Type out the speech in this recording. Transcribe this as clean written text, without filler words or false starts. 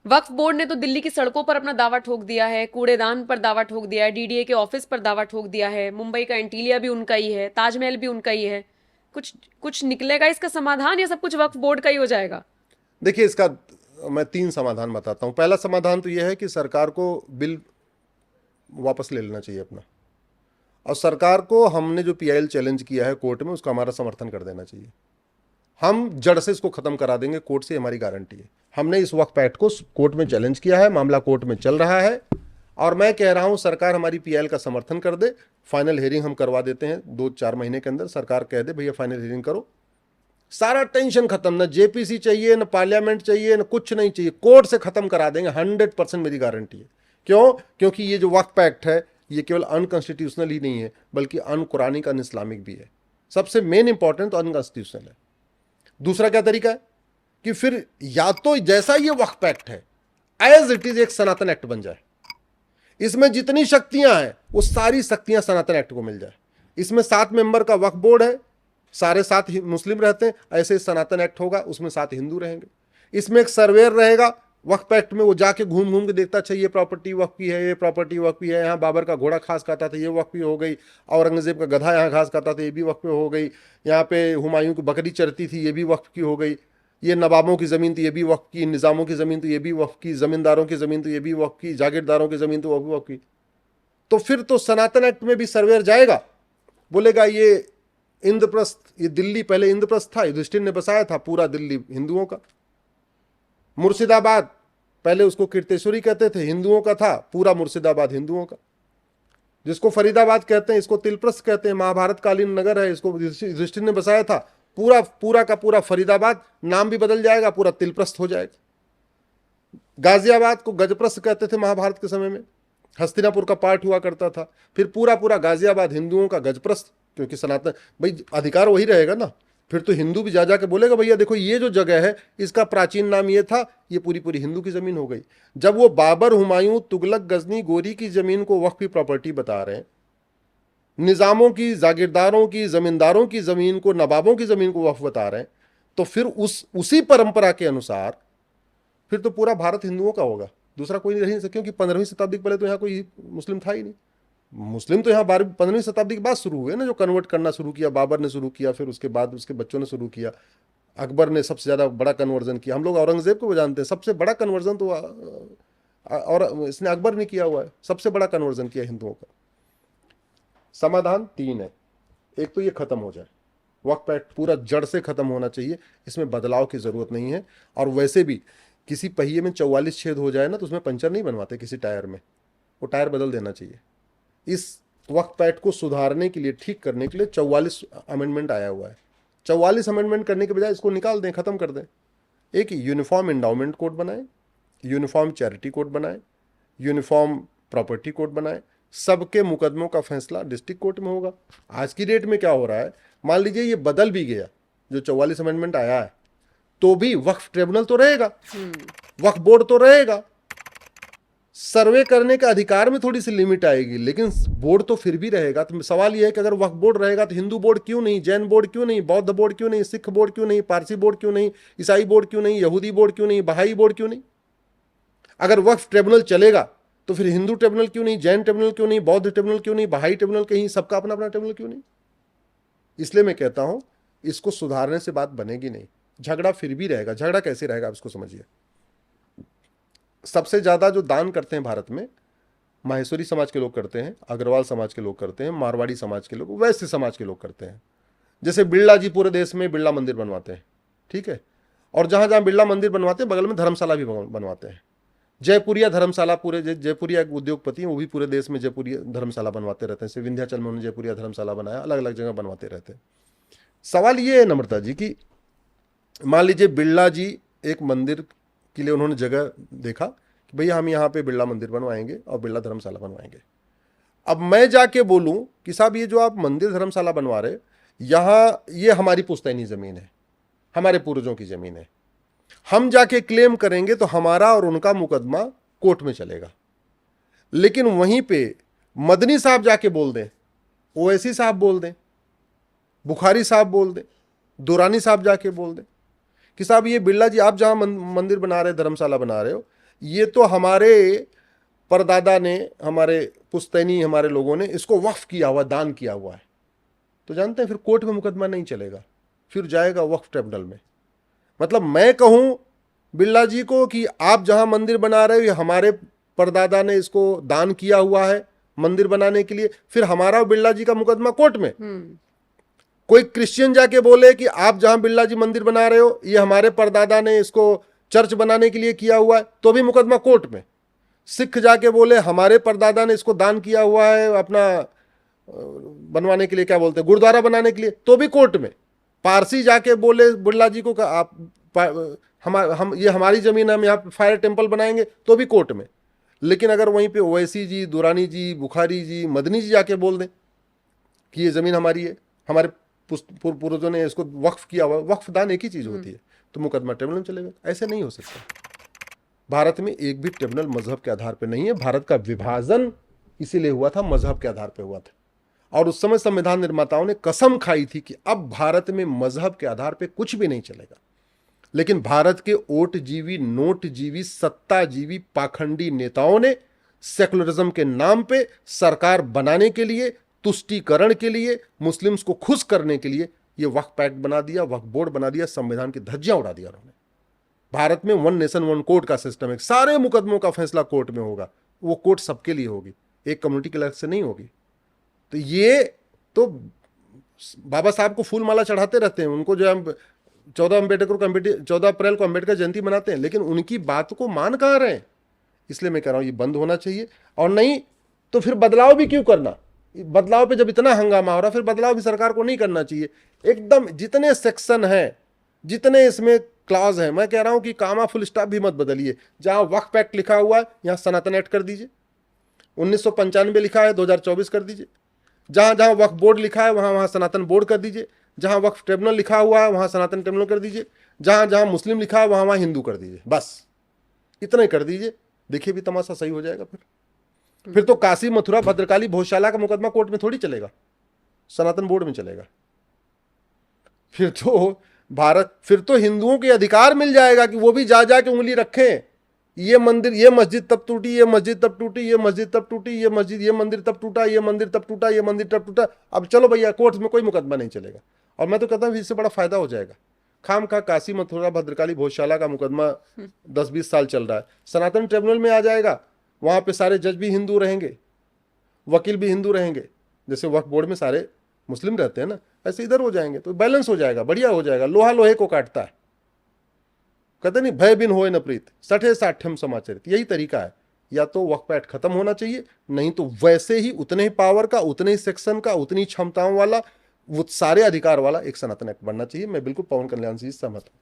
वक्फ board ने तो दिल्ली की सड़कों पर अपना दावा ठोक दिया है, कूड़ेदान पर दावा ठोक दिया है, डीडीए के ऑफिस पर दावा ठोक दिया है, मुंबई का एंटीलिया भी उनका ही है, ताजमहल भी उनका ही है। कुछ कुछ निकलेगा इसका समाधान, या सब कुछ वक्फ बोर्ड का ही हो जाएगा? देखिए, इसका मैं तीन समाधान बताता हूँ। पहला समाधान तो यह है कि सरकार को बिल वापस ले लेना चाहिए अपना, और सरकार को हमने जो पीआईएल चैलेंज किया है कोर्ट में उसका हमारा समर्थन कर देना चाहिए। हम जड़ से इसको खत्म करा देंगे, कोर्ट से हमारी गारंटी है। हमने इस वक्त पैक्ट को कोर्ट में चैलेंज किया है, मामला कोर्ट में चल रहा है, और मैं कह रहा हूं सरकार हमारी पीआईएल का समर्थन कर दे। फाइनल हियरिंग हम करवा देते हैं 2-4 महीने के अंदर। सरकार कह दे भैया फाइनल हियरिंग करो, सारा टेंशन खत्म, ना जेपीसी चाहिए, ना पार्लियामेंट चाहिए, ना कुछ नहीं चाहिए, कोर्ट से खत्म करा देंगे 100%, मेरी गारंटी है। क्यों? क्योंकि ये जो वक्फ एक्ट है ये केवल अनकॉन्स्टिट्यूशनल ही नहीं है बल्कि अनकुरानिक, अन इस्लामिक भी है। सबसे मेन इंपॉर्टेंट तो अनकॉन्स्टिट्यूशनल है। दूसरा क्या तरीका है कि फिर या तो जैसा ये वक्फ एक्ट है एज इट इज एक सनातन एक्ट बन जाए, इसमें जितनी शक्तियां हैं वो सारी शक्तियां सनातन एक्ट को मिल जाए। इसमें 7 मेंबर का वक्फ बोर्ड है, सारे 7 मुस्लिम रहते हैं, ऐसे सनातन एक्ट होगा उसमें 7 हिंदू रहेंगे। इसमें एक सर्वेयर रहेगा वक्फ एक्ट में, वो जाके घूम घूम के देखता, अच्छा ये प्रॉपर्टी वक्फ की है, ये प्रॉपर्टी वक्फ की है, यहाँ बाबर का घोड़ा घास खाता था ये वक्फ की हो गई, औरंगजेब का गधा यहाँ घास खाता था ये भी वक्फ पे हो गई, यहाँ पे हुमायूं की बकरी चरती थी ये भी वक्फ की हो गई, ये नवाबों की ज़मीन तो ये भी वक्फ की, निज़ामों की ज़मीन तो ये भी वक्फ की, ज़मींदारों की ज़मीन तो ये भी वक्फ की, जागीरदारों की ज़मीन तो वो भी वक्फ की। तो फिर तो सनातन एक्ट में भी सर्वेयर जाएगा, बोलेगा ये इंद्रप्रस्थ, ये दिल्ली पहले इंद्रप्रस्थ था, युधिष्ठिर ने बसाया था, पूरा दिल्ली हिंदुओं का। मुर्शिदाबाद पहले उसको कीर्तेश्वरी कहते थे, हिंदुओं का था, पूरा मुर्शिदाबाद हिंदुओं का। जिसको फरीदाबाद कहते हैं इसको तिलप्रस्थ कहते हैं, महाभारत कालीन नगर है, इसको युधिष्ठिर ने बसाया था। पूरा पूरा का पूरा फरीदाबाद नाम भी बदल जाएगा, पूरा तिलप्रस्थ हो जाएगा। गाजियाबाद को गजप्रस्थ कहते थे महाभारत के समय में, हस्तिनापुर का पार्ट हुआ करता था। फिर पूरा पूरा गाजियाबाद हिंदुओं का गजप्रस्थ, क्योंकि सनातन भाई अधिकार वही रहेगा ना। फिर तो हिंदू भी जा जाके बोलेगा भैया देखो ये जो जगह है इसका प्राचीन नाम ये था, ये पूरी पूरी हिंदू की जमीन हो गई। जब वो बाबर, हुमायूं, तुगलक, गजनी, गोरी की जमीन को वक्फ की प्रॉपर्टी बता रहे हैं, निजामों की, जागीरदारों की, जमींदारों की जमीन को, नवाबों की जमीन को वक्फ बता रहे हैं, तो फिर उसी परंपरा के अनुसार फिर तो पूरा भारत हिंदुओं का होगा, दूसरा कोई नहीं रह सकता। क्योंकि 15वीं शताब्दी के पहले तो यहाँ कोई मुस्लिम था ही नहीं। मुस्लिम तो यहाँ 15वीं शताब्दी के बाद शुरू हुए ना, जो कन्वर्ट करना शुरू किया, बाबर ने शुरू किया, फिर उसके बाद उसके बच्चों ने शुरू किया। अकबर ने सबसे ज़्यादा बड़ा कन्वर्जन किया। हम लोग औरंगजेब को भी जानते हैं, सबसे बड़ा कन्वर्जन तो और इसने अकबर ने किया हुआ है, सबसे बड़ा कन्वर्जन किया हिंदुओं का। समाधान 3 है। एक तो ये खत्म हो जाए, वक्फ एक्ट पूरा जड़ से खत्म होना चाहिए, इसमें बदलाव की जरूरत नहीं है। और वैसे भी किसी पहिए में 44 छेद हो जाए ना तो उसमें पंचर नहीं बनवाते किसी टायर में, वो टायर बदल देना चाहिए। इस वक्फ एक्ट को सुधारने के लिए, ठीक करने के लिए 44 अमेंडमेंट आया हुआ है। 44 अमेंडमेंट करने के बजाय इसको निकाल दें, खत्म कर दें। एक यूनिफॉर्म इंडाउमेंट कोड बनाए, यूनिफॉर्म चैरिटी कोड बनाए, यूनिफॉर्म प्रॉपर्टी कोड बनाए, सबके मुकदमों का फैसला डिस्ट्रिक्ट कोर्ट में होगा। आज की डेट में क्या हो रहा है, मान लीजिए ये बदल भी गया, जो 44 अमेंडमेंट आया है, तो भी वक्फ ट्रिब्यूनल तो रहेगा, वक्फ बोर्ड तो रहेगा, सर्वे करने का अधिकार में थोड़ी सी लिमिट आएगी, लेकिन बोर्ड तो फिर भी रहेगा। तो सवाल यह है कि अगर वक्फ बोर्ड रहेगा तो हिंदू बोर्ड क्यों नहीं, जैन बोर्ड क्यों नहीं, बौद्ध बोर्ड क्यों नहीं, सिख बोर्ड क्यों नहीं, पारसी बोर्ड क्यों नहीं, ईसाई बोर्ड क्यों नहीं, यहूदी बोर्ड क्यों नहीं, बहाई बोर्ड क्यों नहीं? अगर वक्फ ट्रिब्यूनल चलेगा तो फिर हिंदू ट्रिब्यूनल क्यों नहीं, जैन ट्रिब्यूनल क्यों नहीं, बौद्ध ट्रिब्यूनल क्यों नहीं, बहाई ट्रिब्यूनल कहीं, सबका अपना अपना ट्रिब्यूनल क्यों नहीं? इसलिए मैं कहता हूं इसको सुधारने से बात बनेगी नहीं, झगड़ा फिर भी रहेगा। झगड़ा कैसे रहेगा आप इसको समझिए। सबसे ज्यादा जो दान करते हैं भारत में, माहेश्वरी समाज के लोग करते हैं, अग्रवाल समाज के लोग करते हैं, मारवाड़ी समाज के लोग, वैश्य समाज के लोग करते हैं। जैसे बिरला जी पूरे देश में बिरला मंदिर बनवाते हैं, ठीक है, और जहां जहां बिरला मंदिर बनवाते हैं बगल में धर्मशाला भी बनवाते हैं। जयपुरिया धर्मशाला, पूरे जयपुरिया एक उद्योगपति हैं, वो भी पूरे देश में जयपुरिया धर्मशाला बनवाते रहते हैं। जैसे विंध्याचल में उन्होंने जयपुरिया धर्मशाला बनाया, अलग अलग जगह बनवाते रहते हैं। सवाल ये है नम्रता जी कि मान लीजिए बिरला जी एक मंदिर के लिए उन्होंने जगह देखा कि भैया हम यहाँ पे बिरला मंदिर बनवाएंगे और बिरला धर्मशाला बनवाएंगे। अब मैं जाके बोलूं कि साहब ये जो आप मंदिर धर्मशाला बनवा रहे, यहाँ ये हमारी पुश्तैनी जमीन है, हमारे पूर्वजों की जमीन है, हम जाके क्लेम करेंगे तो हमारा और उनका मुकदमा कोर्ट में चलेगा। लेकिन वहीं पे मदनी साहब जाके बोल दें, ओवैसी साहब बोल दें, बुखारी साहब बोल दें, दुरानी साहब जाके बोल दें कि साहब ये बिरला जी आप जहां मंदिर बना रहे, धर्मशाला बना रहे हो, ये तो हमारे परदादा ने, हमारे पुश्तैनी, हमारे लोगों ने इसको वक्फ किया हुआ, दान किया हुआ है। तो जानते हैं फिर कोर्ट में मुकदमा नहीं चलेगा, फिर जाएगा वक्फ ट्रिब्यूनल में। मतलब मैं कहूं बिरला जी को कि आप जहां मंदिर बना रहे हो, ये हमारे परदादा ने इसको दान किया हुआ है मंदिर बनाने के लिए, फिर हमारा और बिरला जी का मुकदमा कोर्ट में। कोई क्रिश्चियन जाके बोले कि आप जहां बिरला जी मंदिर बना रहे हो, ये हमारे परदादा ने इसको चर्च बनाने के लिए किया हुआ है, तो भी मुकदमा कोर्ट में। सिख जाके बोले हमारे परदादा ने इसको दान किया हुआ है अपना बनवाने के लिए, क्या बोलते हैं, गुरुद्वारा बनाने के लिए, तो भी कोर्ट में। पारसी जाके बोले बिरला जी को आप हम ये हमारी जमीन है, हम यहाँ फायर टेम्पल बनाएंगे, तो भी कोर्ट में। लेकिन अगर वहीं पे ओवैसी जी, दुरानी जी, बुखारी जी, मदनी जी जाके बोल दें कि ये जमीन हमारी है, हमारे पूर्वजों ने इसको वक्फ किया हुआ, वक्फ दान एक ही चीज होती है, तो मुकदमा ट्रिब्यूनल में चलेगा। ऐसे नहीं हो सकता। भारत में एक भी ट्रिब्यूनल मजहब के आधार पर नहीं है। भारत का विभाजन इसीलिए हुआ था, मजहब के आधार पर हुआ था। और उस समय संविधान निर्माताओं ने कसम खाई थी कि अब भारत में मजहब के आधार पर कुछ भी नहीं चलेगा। लेकिन भारत के ओट जीवी, नोट जीवी, सत्ता जीवी, पाखंडी नेताओं ने सेकुलरिज्म के नाम पे सरकार बनाने के लिए, तुष्टीकरण के लिए, मुस्लिम्स को खुश करने के लिए ये वक्फ एक्ट बना दिया, वक्फ बोर्ड बना दिया, संविधान की धज्जियां उड़ा दिया उन्होंने। भारत में वन नेशन वन कोर्ट का सिस्टम है, सारे मुकदमों का फैसला कोर्ट में होगा, वो कोर्ट सबके लिए होगी, एक कम्युनिटी के अलग से नहीं होगी। तो ये तो बाबा साहब को फूल माला चढ़ाते रहते हैं, उनको जो है 14 अप्रैल को अम्बेडकर जयंती मनाते हैं, लेकिन उनकी बात को मान कहाँ रहे हैं। इसलिए मैं कह रहा हूं ये बंद होना चाहिए। और नहीं तो फिर बदलाव भी क्यों करना, बदलाव पे जब इतना हंगामा हो रहा, फिर बदलाव भी सरकार को नहीं करना चाहिए। एकदम जितने सेक्शन हैं, जितने इसमें क्लॉज हैं, मैं कह रहा हूं कि कामा फुल स्टॉप भी मत बदलिए। जहां वक्फ एक्ट लिखा हुआ है यहां सनातन एक्ट कर दीजिए, 1995 लिखा है 2024 कर दीजिए। जहां जहां वक्फ बोर्ड लिखा है वहां वहां सनातन बोर्ड कर दीजिए। जहां वक्फ ट्रिब्यूनल लिखा हुआ है वहां सनातन ट्रिब्यूनल कर दीजिए। जहां जहां मुस्लिम लिखा है वहां वहां हिंदू कर दीजिए। बस इतना ही कर दीजिए, देखिए भी तमाशा सही हो जाएगा। फिर तो काशी, मथुरा, भद्रकाली, भोजशाला का मुकदमा कोर्ट में थोड़ी चलेगा, सनातन बोर्ड में चलेगा। फिर तो हिंदुओं के अधिकार मिल जाएगा कि वो भी जा के उंगली रखें, ये मंदिर, ये मस्जिद तब टूटी, ये मस्जिद तब टूटी, ये मस्जिद तब टूटी, ये मस्जिद, ये मंदिर तब टूटा, ये मंदिर तब टूटा, ये मंदिर तब टूटा। अब चलो भैया, कोर्ट में कोई मुकदमा नहीं चलेगा। और मैं तो कहता हूँ इससे बड़ा फायदा हो जाएगा। खाम खा काशी, मथुरा, भद्रकाली, भोजशाला का मुकदमा 10-20 साल चल रहा है, सनातन ट्रिब्यूनल में आ जाएगा। वहां पे सारे जज भी हिंदू रहेंगे, वकील भी हिंदू रहेंगे। जैसे वक्फ बोर्ड में सारे मुस्लिम रहते हैं ना, ऐसे इधर हो जाएंगे, तो बैलेंस हो जाएगा, बढ़िया हो जाएगा। लोहा लोहे को काटता है, कहते नहीं भय बिन होए न प्रीत, सठे साठ्यम समाचरित। यही तरीका है। या तो वक्फ एक्ट खत्म होना चाहिए, नहीं तो वैसे ही उतने ही पावर का, उतने ही सेक्शन का, उतनी क्षमताओं वाला, वो सारे अधिकार वाला एक सनातन एक्ट बनना चाहिए। मैं बिल्कुल पवन कल्याण से सहमत हूं।